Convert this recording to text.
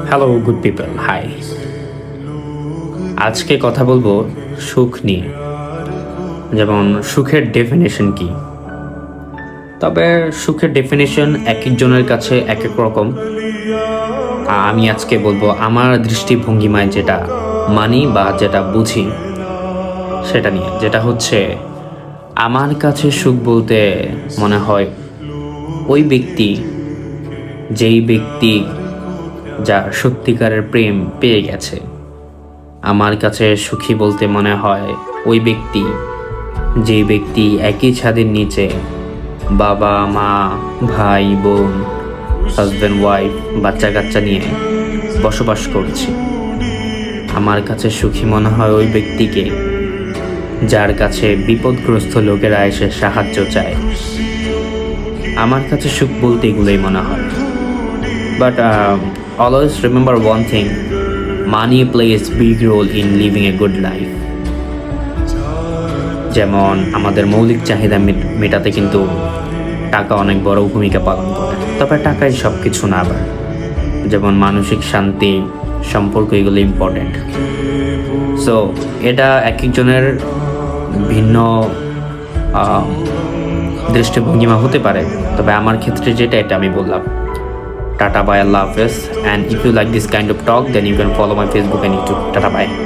Hello good people, high. আজকে কথা বলবো সুখ নিয়ে। যেমন সুখের ডেফিনেশন কি, তবে সুখের ডেফিনেশন এক একজনের কাছে এক এক রকম। আমি আজকে বলবো আমার দৃষ্টিভঙ্গিমায় যেটা মানি বা যেটা বুঝি সেটা নিয়ে, যেটা হচ্ছে আমার কাছে সুখ বলতে মনে হয় ওই ব্যক্তি, যেই ব্যক্তি যার সত্যিকারের প্রেম পেয়ে গেছে। আমার কাছে সুখী বলতে মনে হয় ওই ব্যক্তি, যেই ব্যক্তি একই ছাদের নিচে বাবা মা ভাই বোন হাজব্যান্ড ওয়াইফ বাচ্চা কাচ্চা নিয়ে বসবাস করছে। আমার কাছে সুখী মনে হয় ওই ব্যক্তিকে যার কাছে বিপদগ্রস্ত লোকেরা এসে সাহায্য চায়। আমার কাছে সুখ বলতে এগুলোই মনে হয়। But always remember one thing, money plays big role in living a good life. যেমন আমাদের মৌলিক চাহিদা মেটাতে কিন্তু টাকা অনেক বড় ভূমিকা পালন করে, তবে টাকাই সব কিছু না। আবার যেমন মানসিক শান্তি, সম্পর্ক, এগুলো ইম্পর্টেন্ট। সো এটা এক একজনের ভিন্ন দৃষ্টিভঙ্গিমা হতে পারে, তবে আমার ক্ষেত্রে যেটা, এটা আমি বললাম। Tata, bye, Allah Hafiz. And if you like this kind of talk, then you can follow my Facebook and YouTube. Tata, bye.